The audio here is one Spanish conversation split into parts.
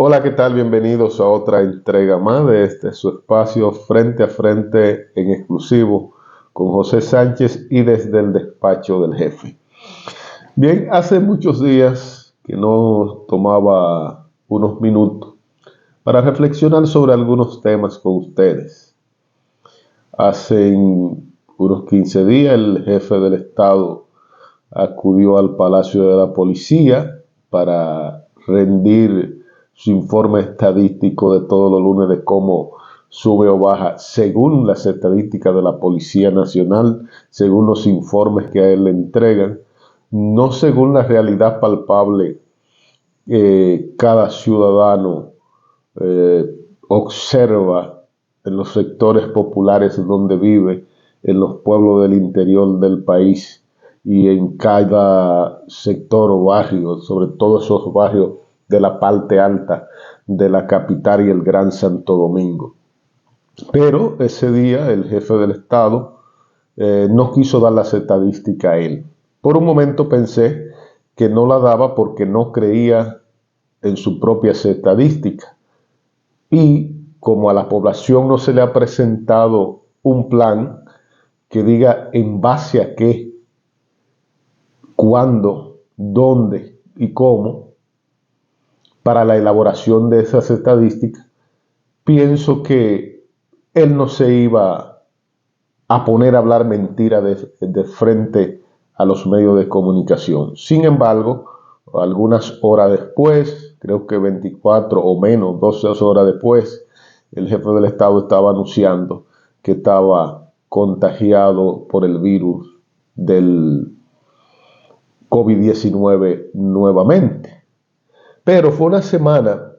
Hola, ¿qué tal? Bienvenidos a otra entrega más de este su espacio Frente a Frente en exclusivo con José Sánchez y desde el despacho del jefe. Bien, hace muchos días que no tomaba unos minutos para reflexionar sobre algunos temas con ustedes. Hace unos 15 días el jefe del Estado acudió al Palacio de la Policía para rendir su informe estadístico de todos los lunes de cómo sube o baja según las estadísticas de la Policía Nacional, según los informes que a él le entregan, no según la realidad palpable cada ciudadano eh, observa en los sectores populares donde vive, en los pueblos del interior del país y en cada sector o barrio, sobre todo esos barrios de la parte alta de la capital y el Gran Santo Domingo. Pero ese día el jefe del Estado no quiso dar las estadísticas a él. Por un momento pensé que no la daba porque no creía en sus propias estadísticas. Y como a la población no se le ha presentado un plan que diga en base a qué, cuándo, dónde y cómo, para la elaboración de esas estadísticas, pienso que él no se iba a poner a hablar mentira de frente a los medios de comunicación. Sin embargo, algunas horas después, creo que 24 o menos, 12 horas después, el jefe del Estado estaba anunciando que estaba contagiado por el virus del COVID-19 nuevamente. Pero fue una semana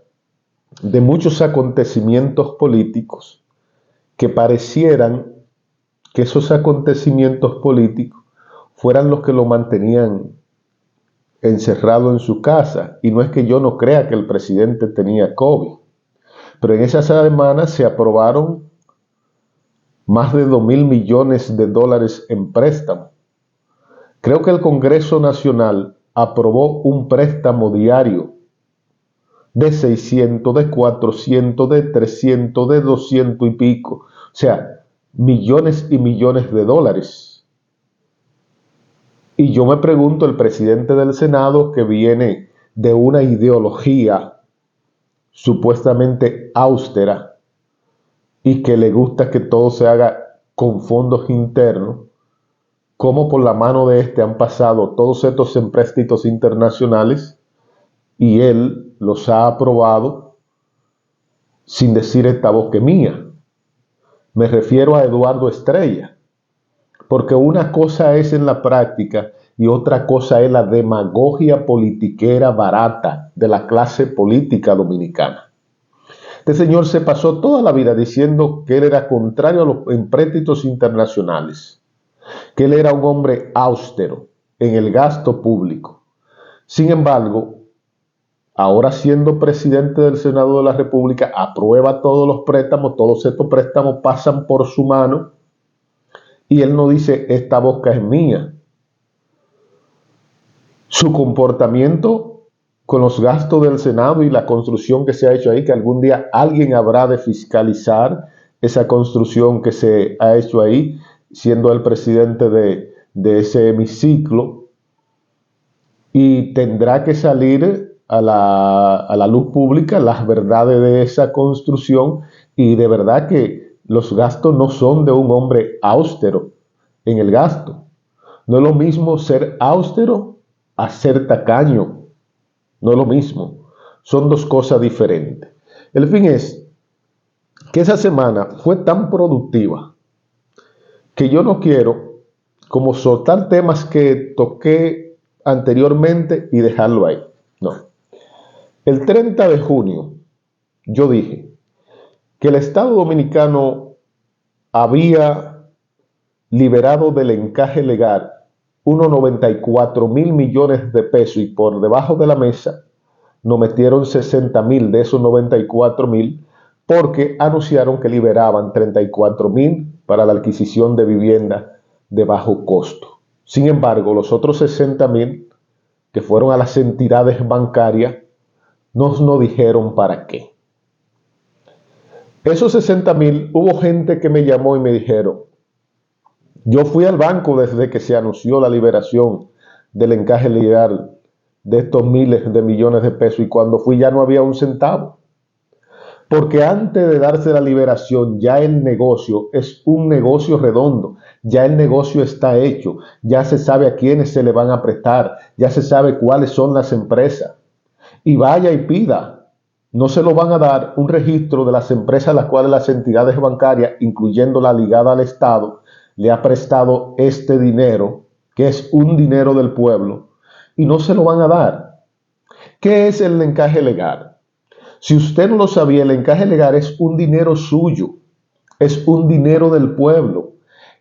de muchos acontecimientos políticos que parecieran que esos acontecimientos políticos fueran los que lo mantenían encerrado en su casa. Y no es que yo no crea que el presidente tenía COVID, pero en esa semana se aprobaron más de 2.000 millones de dólares en préstamos. Creo que el Congreso Nacional aprobó un préstamo diario de 600, de 400, de 300, de 200 y pico. O sea, millones y millones de dólares. Y yo me pregunto, el presidente del Senado, que viene de una ideología supuestamente austera y que le gusta que todo se haga con fondos internos, cómo por la mano de este han pasado todos estos empréstitos internacionales y él los ha aprobado sin decir esta voz que mía. Me refiero a Eduardo Estrella, porque una cosa es en la práctica y otra cosa es la demagogia politiquera barata de la clase política dominicana. Este señor se pasó toda la vida diciendo que él era contrario a los empréstitos internacionales, que él era un hombre austero en el gasto público. Sin embargo, ahora siendo presidente del Senado de la República, aprueba todos los préstamos, todos estos préstamos pasan por su mano y él no dice, esta boca es mía. Su comportamiento con los gastos del Senado y la construcción que se ha hecho ahí, que algún día alguien habrá de fiscalizar esa construcción que se ha hecho ahí, siendo el presidente de ese hemiciclo, y tendrá que salir a la luz pública las verdades de esa construcción, y de verdad que los gastos no son de un hombre austero en el gasto. No es lo mismo ser austero a ser tacaño. No es lo mismo. Son dos cosas diferentes. El fin es que esa semana fue tan productiva que yo no quiero como soltar temas que toqué anteriormente y dejarlo ahí. No. El 30 de junio yo dije que el Estado Dominicano había liberado del encaje legal unos 94.000 millones de pesos y por debajo de la mesa nos metieron 60.000 de esos 94.000 porque anunciaron que liberaban 34.000 para la adquisición de vivienda de bajo costo. Sin embargo, los otros 60.000 que fueron a las entidades bancarias no dijeron para qué. Esos 60,000, hubo gente que me llamó y me dijeron, yo fui al banco desde que se anunció la liberación del encaje legal de estos miles de millones de pesos y cuando fui ya no había un centavo. Porque antes de darse la liberación ya el negocio es un negocio redondo, ya el negocio está hecho, ya se sabe a quiénes se le van a prestar, ya se sabe cuáles son las empresas. Y vaya y pida. No se lo van a dar un registro de las empresas a las cuales las entidades bancarias, incluyendo la ligada al Estado, le ha prestado este dinero, que es un dinero del pueblo, y no se lo van a dar. ¿Qué es el encaje legal? Si usted no lo sabía, el encaje legal es un dinero suyo, es un dinero del pueblo.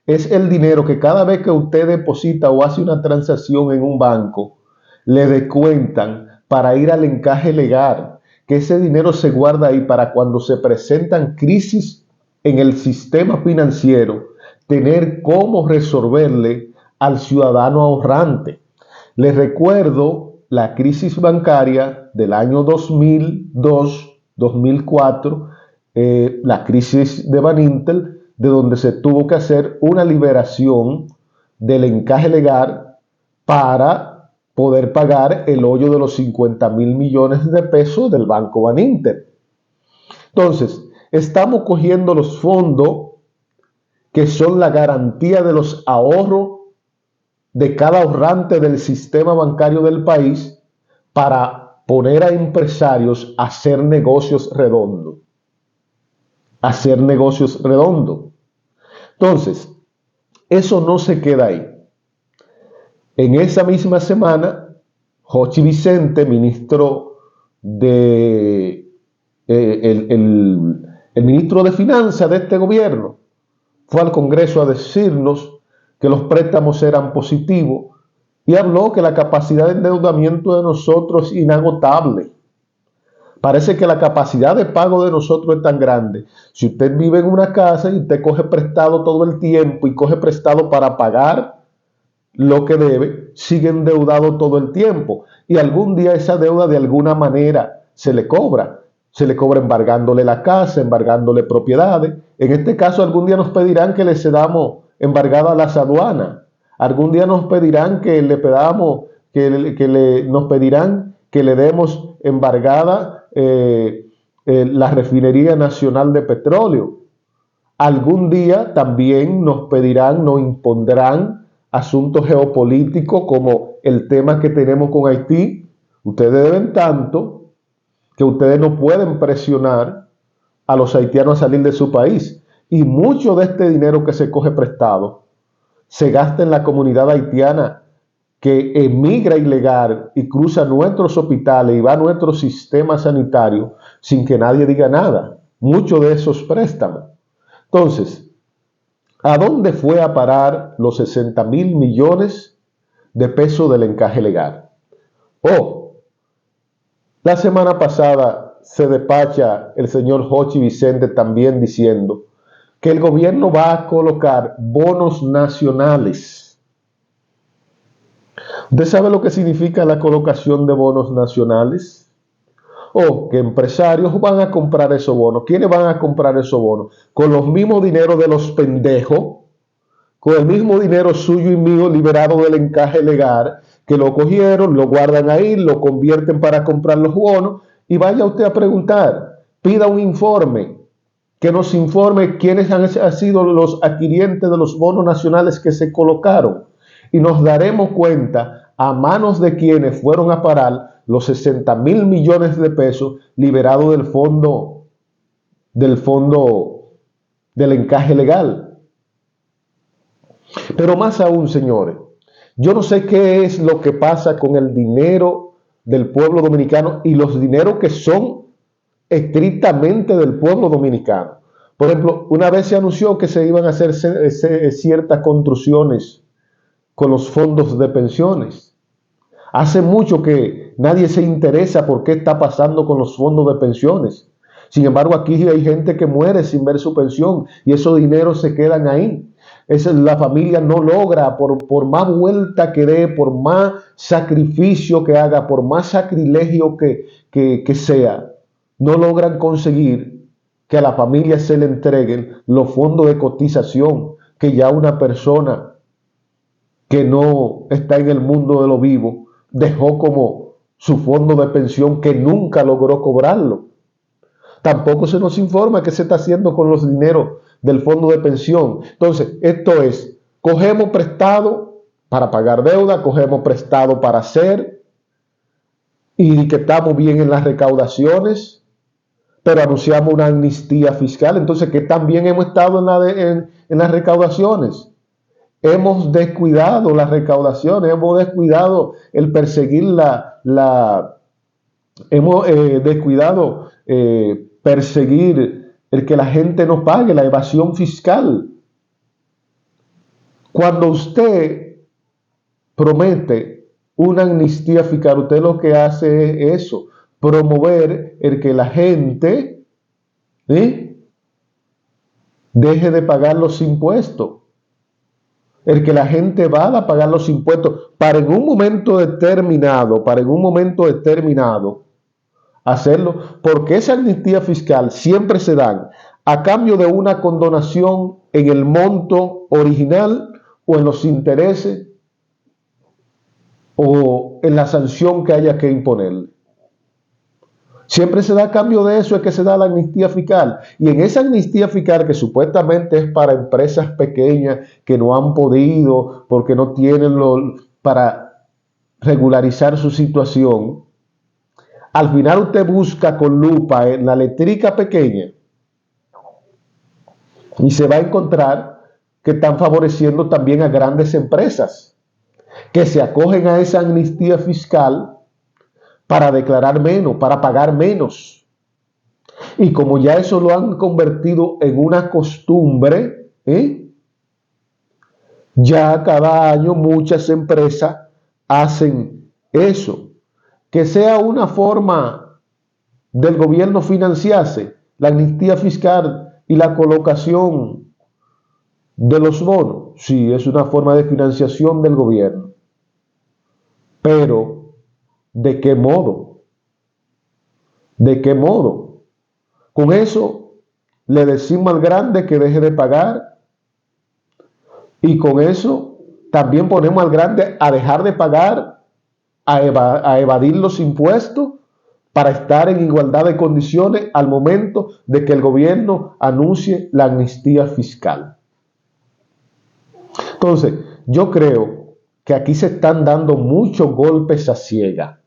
Es el dinero que cada vez que usted deposita o hace una transacción en un banco, le descuentan para ir al encaje legal, que ese dinero se guarda ahí para cuando se presentan crisis en el sistema financiero, tener cómo resolverle al ciudadano ahorrante. Les recuerdo la crisis bancaria del año 2002-2004, la crisis de Baninter, de donde se tuvo que hacer una liberación del encaje legal para poder pagar el hoyo de los 50,000 millones de pesos del Banco Baninter. Entonces, estamos cogiendo los fondos que son la garantía de los ahorros de cada ahorrante del sistema bancario del país para poner a empresarios a hacer negocios redondos. Hacer negocios redondos. Entonces, eso no se queda ahí. En esa misma semana, Jochi Vicente, ministro de el ministro de Finanzas de este gobierno, fue al Congreso a decirnos que los préstamos eran positivos y habló que la capacidad de endeudamiento de nosotros es inagotable. Parece que la capacidad de pago de nosotros es tan grande. Si usted vive en una casa y usted coge prestado todo el tiempo y coge prestado para pagar lo que debe, sigue endeudado todo el tiempo. Y algún día esa deuda de alguna manera se le cobra. Se le cobra embargándole la casa, embargándole propiedades. En este caso, algún día nos pedirán que le cedamos embargada a las aduanas. Algún día nos pedirán que le pedamos, nos pedirán que le demos embargada la Refinería Nacional de Petróleo. Algún día también nos pedirán, nos impondrán asuntos geopolíticos como el tema que tenemos con Haití. Ustedes deben tanto que ustedes no pueden presionar a los haitianos a salir de su país. Y mucho de este dinero que se coge prestado se gasta en la comunidad haitiana que emigra ilegal y cruza nuestros hospitales y va a nuestro sistema sanitario sin que nadie diga nada. Mucho de esos préstamos. Entonces, ¿a dónde fue a parar los 60,000 millones de pesos del encaje legal? La semana pasada se despacha el señor Jochi Vicente también diciendo que el gobierno va a colocar bonos nacionales. ¿Usted sabe lo que significa la colocación de bonos nacionales? Que empresarios van a comprar esos bonos. ¿Quiénes van a comprar esos bonos? Con los mismos dineros de los pendejos, con el mismo dinero suyo y mío liberado del encaje legal, que lo cogieron, lo guardan ahí, lo convierten para comprar los bonos, y vaya usted a preguntar, pida un informe, que nos informe quiénes han sido los adquirientes de los bonos nacionales que se colocaron, y nos daremos cuenta a manos de quienes fueron a parar los 60,000 millones de pesos liberados del fondo del encaje legal. Pero más aún, señores, yo no sé qué es lo que pasa con el dinero del pueblo dominicano y los dineros que son estrictamente del pueblo dominicano. Por ejemplo, una vez se anunció que se iban a hacer ciertas construcciones con los fondos de pensiones. Hace mucho que nadie se interesa por qué está pasando con los fondos de pensiones. Sin embargo, aquí hay gente que muere sin ver su pensión y esos dineros se quedan ahí. La familia no logra, por más vuelta que dé, por más sacrificio que haga, por más sacrilegio que sea, no logran conseguir que a la familia se le entreguen los fondos de cotización que ya una persona que no está en el mundo de lo vivo dejó como su fondo de pensión, que nunca logró cobrarlo. Tampoco se nos informa qué se está haciendo con los dineros del fondo de pensión. Entonces, esto es, cogemos prestado para pagar deuda, cogemos prestado para hacer, y que estamos bien en las recaudaciones, pero anunciamos una amnistía fiscal. Entonces, ¿qué tan bien hemos estado en las recaudaciones? Hemos descuidado las recaudaciones, hemos descuidado el perseguir hemos descuidado perseguir el que la gente no pague, la evasión fiscal. Cuando usted promete una amnistía fiscal, usted lo que hace es eso, promover el que la gente deje de pagar los impuestos, el que la gente vaya a pagar los impuestos para en un momento determinado, hacerlo, porque esa amnistía fiscal siempre se dan a cambio de una condonación en el monto original o en los intereses o en la sanción que haya que imponerle. Siempre se da a cambio de eso, es que se da la amnistía fiscal. Y en esa amnistía fiscal, que supuestamente es para empresas pequeñas que no han podido porque no tienen para regularizar su situación, al final usted busca con lupa en la letrica pequeña y se va a encontrar que están favoreciendo también a grandes empresas que se acogen a esa amnistía fiscal para declarar menos, para pagar menos. Y como ya eso lo han convertido en una costumbre, ya cada año muchas empresas hacen eso. Que sea una forma del gobierno financiarse, la amnistía fiscal y la colocación de los bonos. Sí, es una forma de financiación del gobierno. Pero, ¿de qué modo? ¿De qué modo? Con eso le decimos al grande que deje de pagar, y con eso también ponemos al grande a dejar de pagar, a evadir los impuestos para estar en igualdad de condiciones al momento de que el gobierno anuncie la amnistía fiscal. Entonces, yo creo que aquí se están dando muchos golpes a ciega.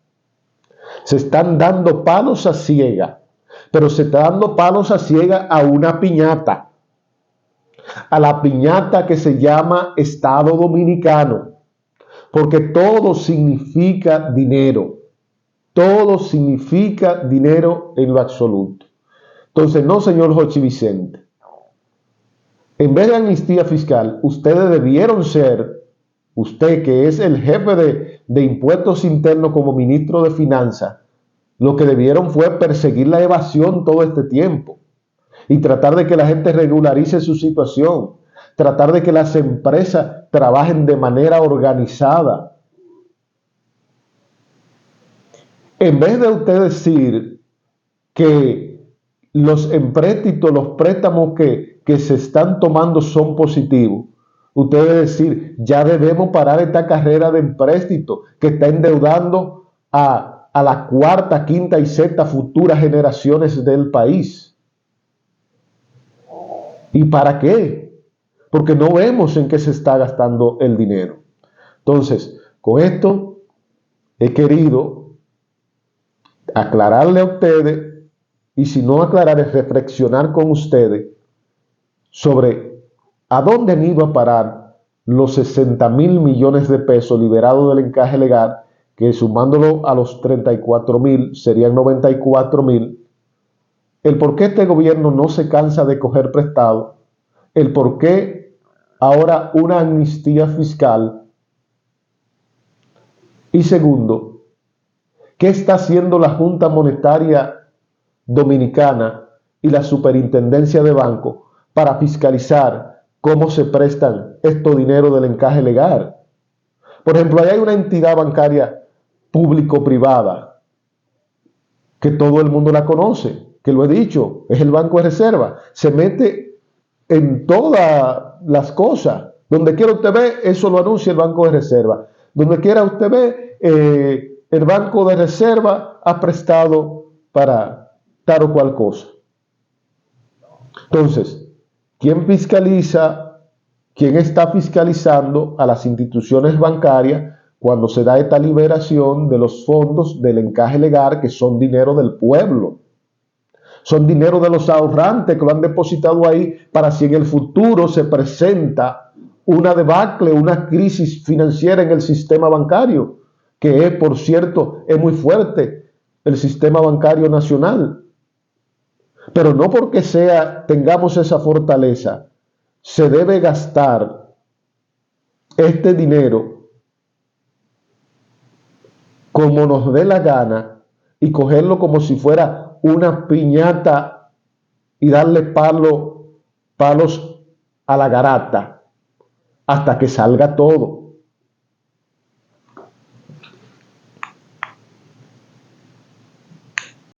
Se están dando palos a ciega, pero se está dando palos a ciega a una piñata, a la piñata que se llama Estado Dominicano, porque todo significa dinero. Todo significa dinero en lo absoluto. Entonces, no, señor Jochi Vicente. En vez de amnistía fiscal, ustedes debieron ser, usted que es el jefe de impuestos internos como ministro de Finanzas, lo que debieron fue perseguir la evasión todo este tiempo y tratar de que la gente regularice su situación, tratar de que las empresas trabajen de manera organizada. En vez de usted decir que los empréstitos, los préstamos que se están tomando son positivos, usted debe decir, ya debemos parar esta carrera de empréstitos que está endeudando a la cuarta, quinta y sexta futuras generaciones del país. ¿Y para qué? Porque no vemos en qué se está gastando el dinero. Entonces, con esto he querido aclararle a ustedes, y si no aclarar, es reflexionar con ustedes sobre a dónde han ido a parar los 60,000 millones de pesos liberados del encaje legal, que sumándolo a los 34,000 serían 94,000. El por qué este gobierno no se cansa de coger prestado, el por qué ahora una amnistía fiscal, y segundo, ¿qué está haciendo la Junta Monetaria Dominicana y la Superintendencia de Banco para fiscalizar cómo se prestan estos dineros del encaje legal. Por ejemplo, ahí hay una entidad bancaria público-privada que todo el mundo la conoce, que lo he dicho, es el Banco de Reserva. Se mete en todas las cosas. Donde quiera usted ve, eso lo anuncia el Banco de Reserva. Donde quiera usted ve, el Banco de Reserva ha prestado para tal o cual cosa. Entonces, ¿quién fiscaliza? ¿Quién está fiscalizando a las instituciones bancarias cuando se da esta liberación de los fondos del encaje legal, que son dinero del pueblo? Son dinero de los ahorrantes que lo han depositado ahí para si en el futuro se presenta una debacle, una crisis financiera en el sistema bancario, que es, por cierto, es muy fuerte el sistema bancario nacional. Pero no porque tengamos esa fortaleza, se debe gastar este dinero como nos dé la gana y cogerlo como si fuera una piñata y darle palos a la garata hasta que salga todo.